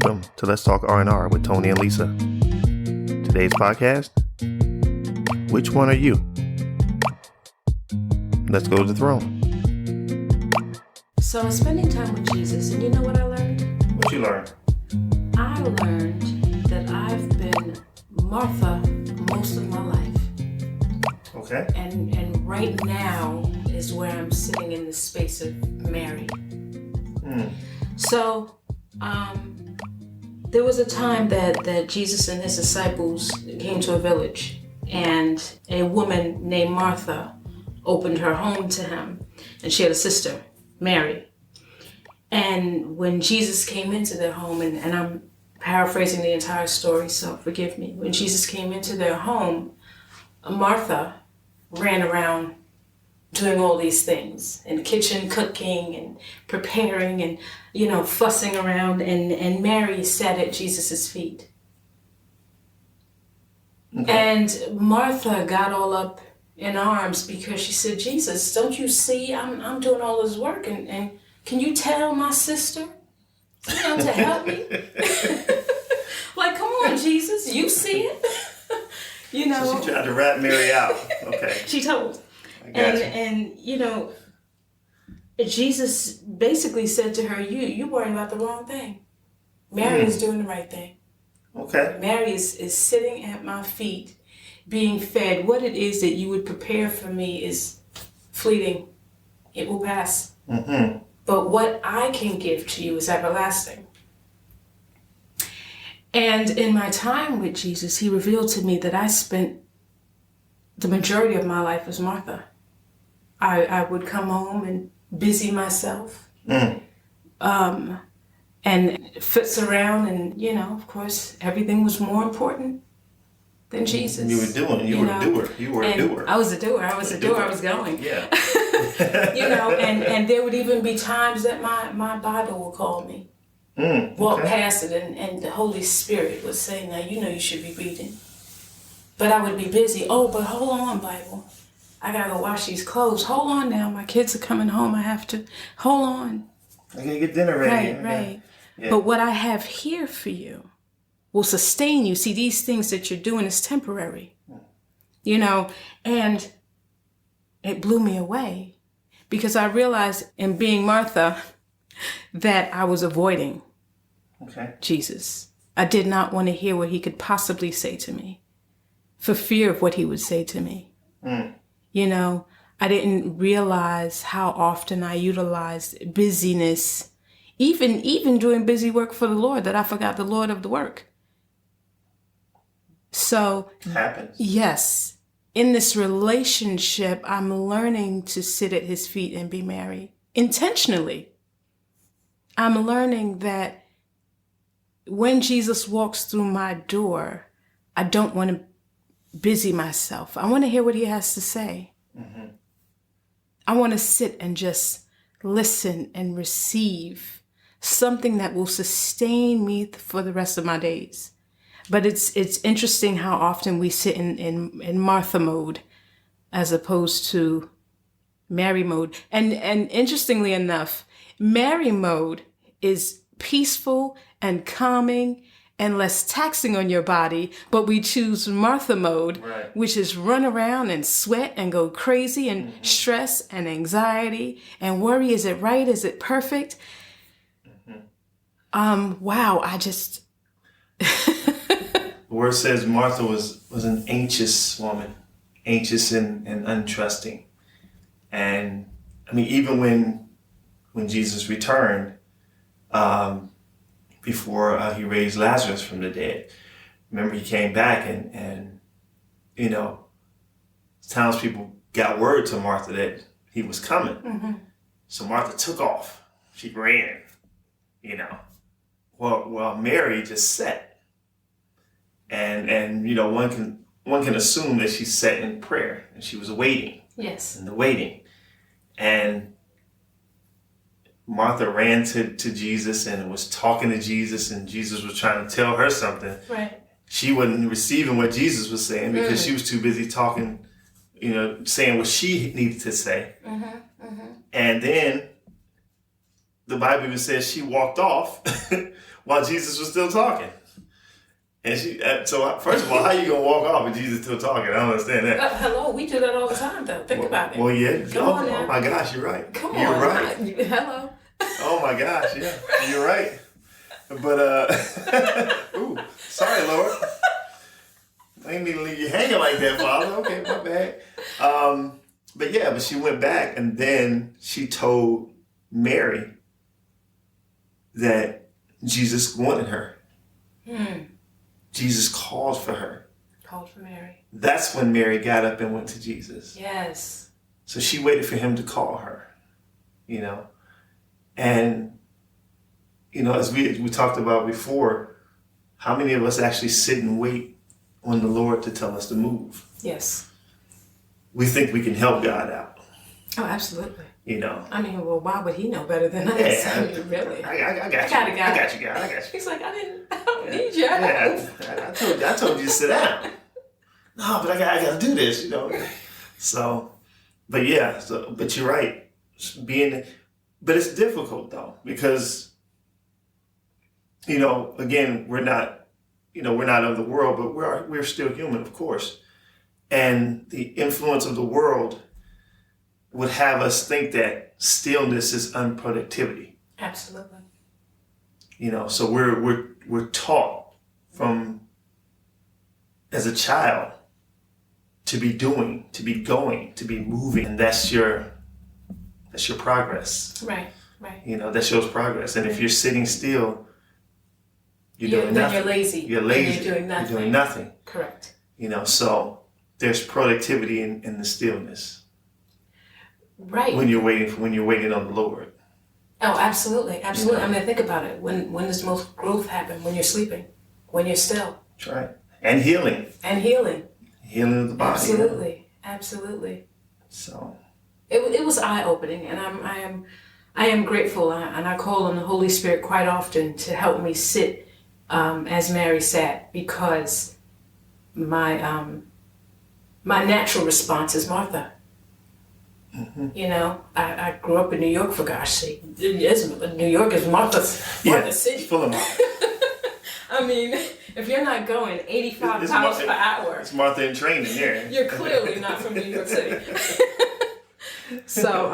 Welcome to Let's Talk R&R with Tony and Lisa. Today's podcast, which one are you? Let's go to the throne. So I was spending time with Jesus, and you know what I learned? What you learn? I learned that I've been Martha most of my life. Okay. And right now is where I'm sitting in the space of Mary. So, there was a time that Jesus and his disciples came to a village, and a woman named Martha opened her home to him, and she had a sister, Mary. And when Jesus came into their home, and I'm paraphrasing the entire story, so forgive me. When Jesus came into their home, Martha ran around doing all these things in the kitchen, cooking and preparing and, fussing around. And Mary sat at Jesus's feet. Okay. And Martha got all up in arms because she said, Jesus, don't you see I'm doing all this work? And can you tell my sister, to help me? Like, come on, Jesus, you see it? So she tried to rat Mary out. Okay. She told. And Jesus basically said to her, you worrying about the wrong thing. Mary is doing the right thing. Okay. Mary is sitting at my feet, being fed. What it is that you would prepare for me is fleeting. It will pass. Mm-hmm. But what I can give to you is everlasting. And in my time with Jesus, he revealed to me that I spent the majority of my life as Martha. I would come home and busy myself, and fits around, and of course, everything was more important than Jesus. You were a doer. You were a doer. I was a doer. I was going. Yeah. And there would even be times that my Bible would call me. Walk past it, and the Holy Spirit would say, now you should be reading. But I would be busy. Oh, but hold on, Bible. I gotta go wash these clothes. Hold on now. My kids are coming home. I have to. Hold on. I gotta get dinner ready. Right. Yeah. But what I have here for you will sustain you. See, these things that you're doing is temporary. And it blew me away because I realized in being Martha that I was avoiding Jesus. I did not want to hear what he could possibly say to me for fear of what he would say to me. I didn't realize how often I utilized busyness, even doing busy work for the Lord, that I forgot the Lord of the work. So, it happens. Yes, in this relationship, I'm learning to sit at his feet and be Mary intentionally. I'm learning that when Jesus walks through my door, I don't want to busy myself. I want to hear what he has to say. Mm-hmm. I want to sit and just listen and receive something that will sustain me for the rest of my days. But it's interesting how often we sit in Martha mode as opposed to Mary mode. And interestingly enough, Mary mode is peaceful and calming and less taxing on your body, but we choose Martha mode, which is run around and sweat and go crazy and stress and anxiety and worry. Is it right? Is it perfect? Wow, I just... The word says Martha was an anxious woman, anxious and untrusting. And even when Jesus returned, before he raised Lazarus from the dead. Remember, he came back and townspeople got word to Martha that he was coming. Mm-hmm. So Martha took off. She ran, Well, Mary just sat. And one can assume that she sat in prayer and she was waiting. Yes. In the waiting. And Martha ran to Jesus and was talking to Jesus, and Jesus was trying to tell her something. Right. She wasn't receiving what Jesus was saying because she was too busy talking, saying what she needed to say. And then the Bible even says she walked off while Jesus was still talking. And so first of all, how you gonna walk off with Jesus still talking? I don't understand that. Hello, we do that all the time, though. Think about it. Well, yeah. Come on now. Oh my gosh, you're right. Come you're on. right. Hello. Oh my gosh, yeah, you're right. But ooh, sorry, Lord. I didn't mean to leave you hanging like that, Father. Okay, my bad. But she went back and then she told Mary that Jesus wanted her. Jesus called for her. Called for Mary. That's when Mary got up and went to Jesus. Yes. So she waited for him to call her, And, as we talked about before, how many of us actually sit and wait on the Lord to tell us to move? Yes. We think we can help God out. Oh, absolutely. I mean, well, why would he know better than us? Yeah, I mean, really. I got you. I got you, God. I got you. He's like, I don't need you. I told you to sit down. No, but I got to do this, So, but you're right. But it's difficult though, because, again, we're not of the world, but we're still human, of course. And the influence of the world would have us think that stillness is unproductivity. Absolutely. So we're taught from as a child to be doing, to be going, to be moving, and that's your progress. Right. That shows progress. And if you're sitting still, you're doing nothing. You're lazy. You're lazy. You're doing nothing. You're doing nothing. Correct. So there's productivity in the stillness. Right. When you're waiting on the Lord. Oh, absolutely. Absolutely. I mean, think about it. When does most growth happen? When you're sleeping. When you're still. That's right. And healing. Healing of the body. Absolutely. Absolutely. So. It was eye-opening, and I am grateful, and I call on the Holy Spirit quite often to help me sit as Mary sat, because my natural response is Martha. Mm-hmm. I grew up in New York, for gosh sake. New York is Martha's city. Full of Martha. I mean, if you're not going 85 miles per hour, it's Martha in training here. You're clearly not from New York City. So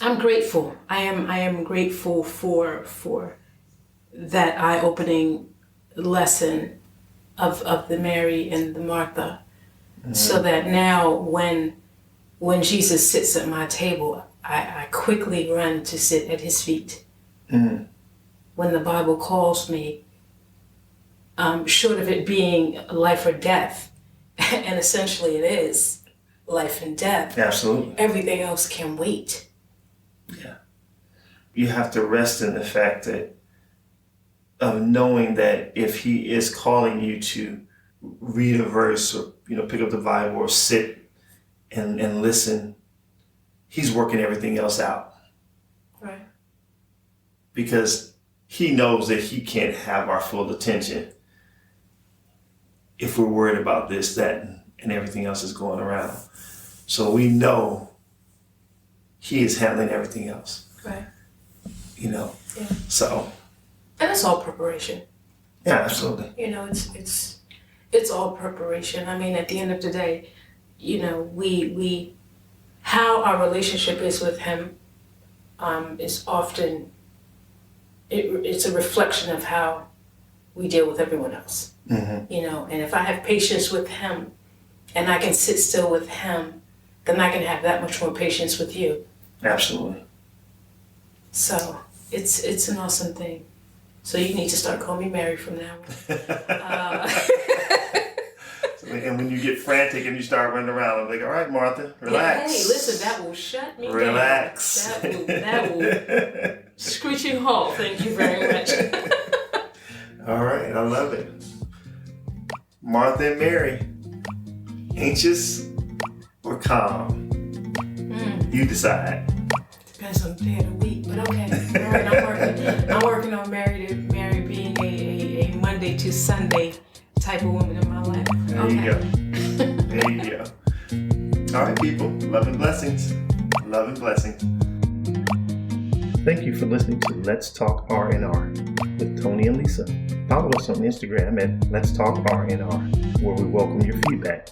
I'm grateful. I am grateful for that eye-opening lesson of the Mary and the Martha, so that now when Jesus sits at my table, I quickly run to sit at his feet. When the Bible calls me, short of it being life or death, and essentially it is life and death. Absolutely. Everything else can wait. Yeah. You have to rest in the fact of knowing that if he is calling you to read a verse or pick up the Bible or sit and listen, he's working everything else out. Right. Because he knows that he can't have our full attention if we're worried about this, that, and everything else is going around. So we know he is handling everything else. Right. Yeah. So. And it's all preparation. Yeah, absolutely. It's all preparation. I mean, at the end of the day, we how our relationship is with him is often it's a reflection of how we deal with everyone else. Mm-hmm. And if I have patience with him and I can sit still with him, then I can have that much more patience with you. Absolutely. So it's an awesome thing. So you need to start calling me Mary from now on. And when you get frantic and you start running around, I'm like, all right, Martha, relax. Yeah, hey, listen, that will shut me relax. down. That will screeching halt. Thank you very much. All right, I love it. Martha and Mary, anxious or calm? You decide. Depends on the day of the week, but okay. All right, I'm working on Mary being a Monday to Sunday type of woman in my life. There you go. There you go. All right, people. Love and blessings. Love and blessings. Thank you for listening to Let's Talk R&R with Tony and Lisa. Follow us on Instagram at Let's Talk R&R, where we welcome your feedback.